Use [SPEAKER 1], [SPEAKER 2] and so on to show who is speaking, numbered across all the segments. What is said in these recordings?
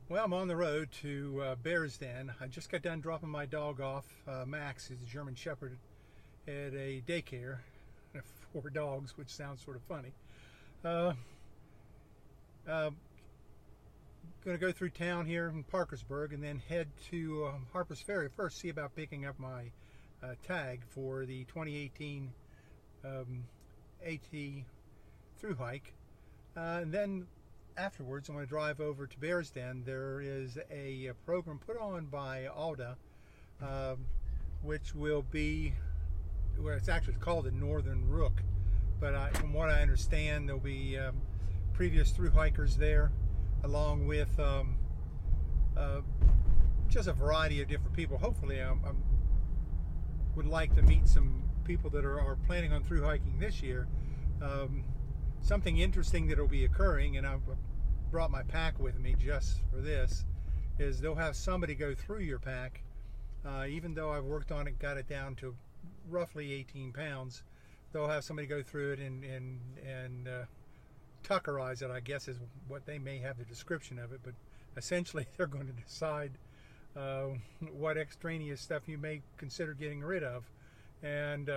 [SPEAKER 1] Well, I'm on the road to Bears Den. I just got done dropping my dog off. Max, who's a German Shepherd, at a daycare for dogs, which sounds sort of funny. Going to go through town here in Parkersburg and then head to Harper's Ferry first, see about picking up my tag for the 2018 AT through hike. And then afterwards, I'm going to drive over to Bears Den. There is a program put on by ALDA, which will be, well, it's actually called the Northern Ruck, but from what I understand, there'll be previous through hikers there, along with just a variety of different people. Hopefully, I would like to meet some people that are planning on through hiking this year. Something interesting that will be occurring, and I've brought my pack with me just for this, is they'll have somebody go through your pack. Even though I've worked on it, got it down to roughly 18 pounds, they'll have somebody go through it and tuckerize it, I guess is what they may have the description of it, but essentially they're going to decide what extraneous stuff you may consider getting rid of. And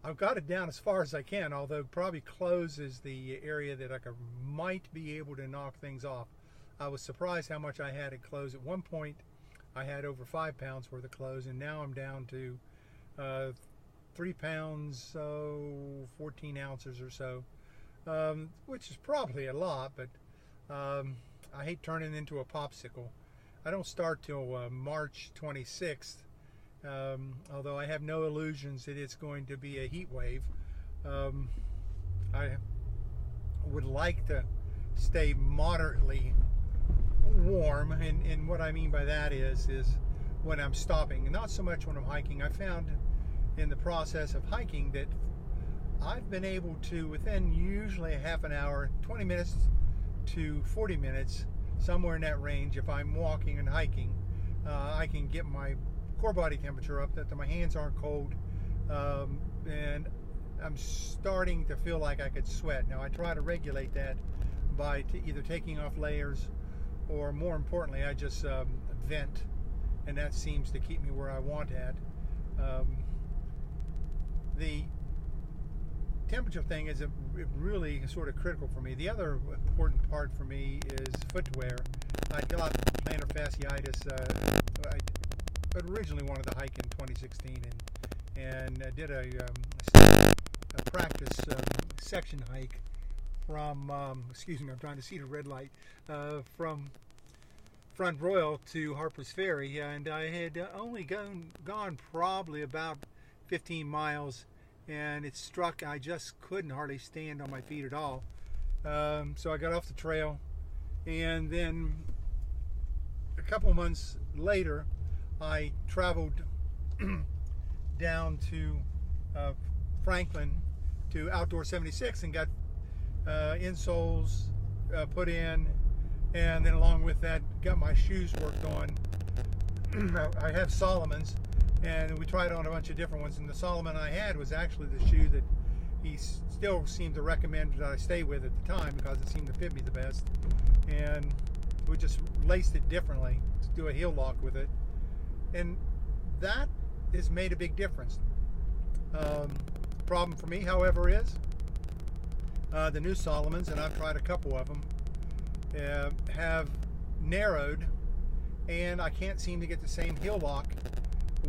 [SPEAKER 1] I've got it down as far as I can, although probably clothes is the area that I might be able to knock things off. I was surprised how much I had in clothes. At one point I had over 5 pounds worth of clothes, and now I'm down to 3 pounds, 14 ounces or so, which is probably a lot, but I hate turning into a popsicle. I don't start till March 26th. Although I have no illusions that it's going to be a heat wave. I would like to stay moderately warm, and what I mean by that is when I'm stopping, and not so much when I'm hiking. I found in the process of hiking that I've been able to, within usually a half an hour, 20 minutes to 40 minutes, somewhere in that range, if I'm walking and hiking, I can get my core body temperature up, that my hands aren't cold, and I'm starting to feel like I could sweat. Now I try to regulate that by either taking off layers, or more importantly, I just vent, and that seems to keep me where I want at. The temperature thing is really sort of critical for me. The other important part for me is footwear. I got plantar fasciitis. I originally wanted to hike in 2016 and did a practice section hike from, excuse me, I'm trying to see the red light, from Front Royal to Harper's Ferry, and I had only gone probably about 15 miles, and it struck. I just couldn't hardly stand on my feet at all. So I got off the trail, and then a couple months later, I traveled down to Franklin to Outdoor 76 and got insoles put in, and then along with that got my shoes worked on. I have Solomon's, and we tried on a bunch of different ones, and the Solomon I had was actually the shoe that he still seemed to recommend that I stay with at the time because it seemed to fit me the best, and we just laced it differently to do a heel lock with it. And that has made a big difference. Problem for me, however, is the new Solomons, and I've tried a couple of them, have narrowed, and I can't seem to get the same heel lock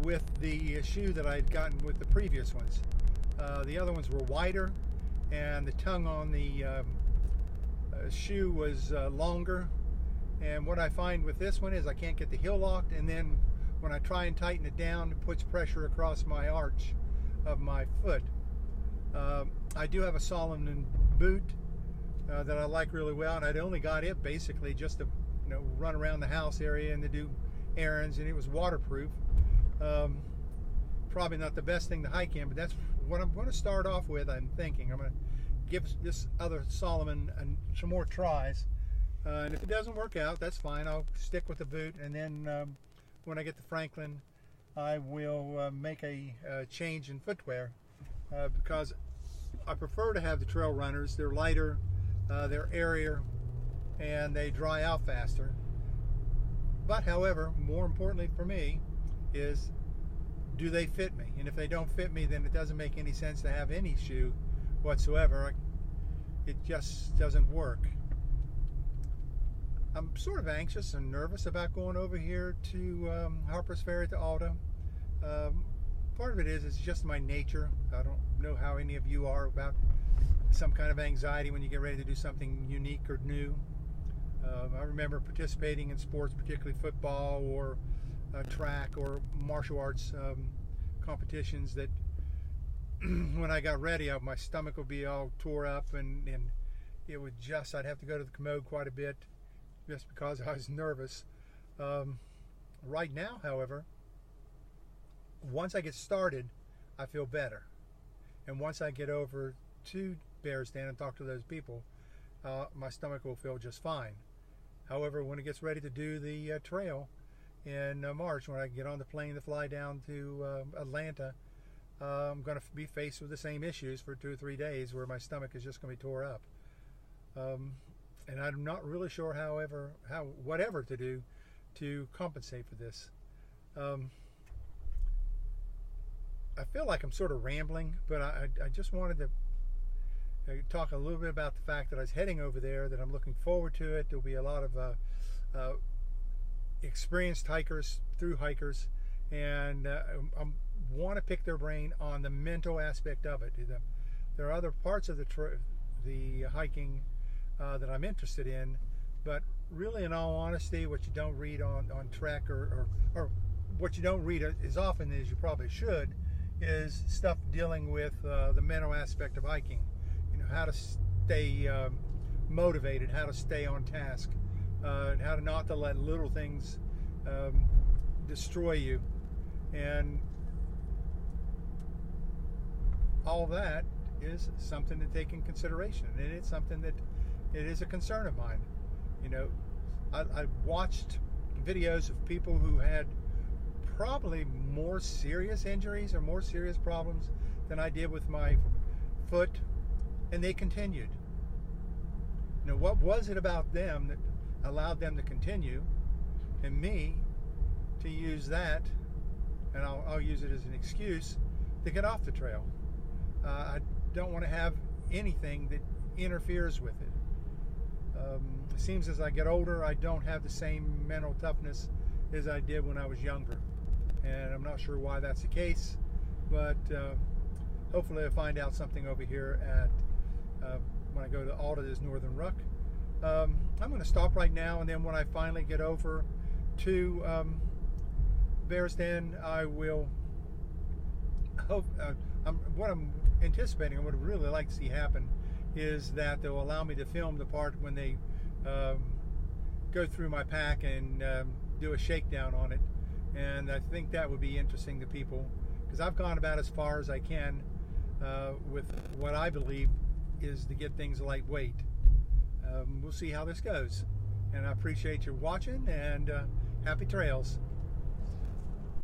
[SPEAKER 1] with the shoe that I had gotten with the previous ones. The other ones were wider, and the tongue on the shoe was longer. And what I find with this one is I can't get the heel locked, and then when I try and tighten it down, it puts pressure across my arch of my foot. I do have a Solomon boot that I like really well, and I'd only got it basically just to run around the house area and to do errands, and it was waterproof. Probably not the best thing to hike in, but that's what I'm going to start off with. I'm thinking I'm going to give this other Solomon some more tries, and if it doesn't work out, that's fine. I'll stick with the boot, and then when I get to Franklin, I will make a change in footwear, because I prefer to have the trail runners. They're lighter, they're airier, and they dry out faster. But however, more importantly for me is, do they fit me? And if they don't fit me, then it doesn't make any sense to have any shoe whatsoever. It just doesn't work. I'm sort of anxious and nervous about going over here to Harper's Ferry to ALDA. Part of it is, it's just my nature. I don't know how any of you are about some kind of anxiety when you get ready to do something unique or new. I remember participating in sports, particularly football or track or martial arts competitions, that when I got ready, my stomach would be all tore up, and it would just, I'd have to go to the commode quite a bit just because I was nervous. Right now, however, once I get started, I feel better. And once I get over to Bears Den and talk to those people, my stomach will feel just fine. However, when it gets ready to do the trail in March, when I get on the plane to fly down to Atlanta, I'm going to be faced with the same issues for 2 or 3 days, where my stomach is just going to be tore up. And I'm not really sure, whatever to do to compensate for this. I feel like I'm sort of rambling, but I just wanted to talk a little bit about the fact that I was heading over there, that I'm looking forward to it. There'll be a lot of experienced hikers, through hikers, and I want to pick their brain on the mental aspect of it. There are other parts of the hiking that I'm interested in, but really, in all honesty, what you don't read on Trek, or what you don't read as often as you probably should, is stuff dealing with the mental aspect of hiking. You know, how to stay motivated, how to stay on task, how to not to let little things destroy you, and all that is something to take in consideration, and it's something that it is a concern of mine. You know, I watched videos of people who had probably more serious injuries or more serious problems than I did with my foot, and they continued. You know, what was it about them that allowed them to continue, and me to use that, and I'll use it as an excuse to get off the trail? I don't want to have anything that interferes with it. It seems as I get older, I don't have the same mental toughness as I did when I was younger, and I'm not sure why that's the case, but hopefully I'll find out something over here at when I go to ALDA, this Northern Ruck. I'm going to stop right now, and then when I finally get over to Bears Den, I will hope, what I'm anticipating, and what I'd really like to see happen, is that they'll allow me to film the part when they go through my pack and do a shakedown on it. And I think that would be interesting to people, because I've gone about as far as I can with what I believe is to get things lightweight. We'll see how this goes, and I appreciate you watching, and happy trails.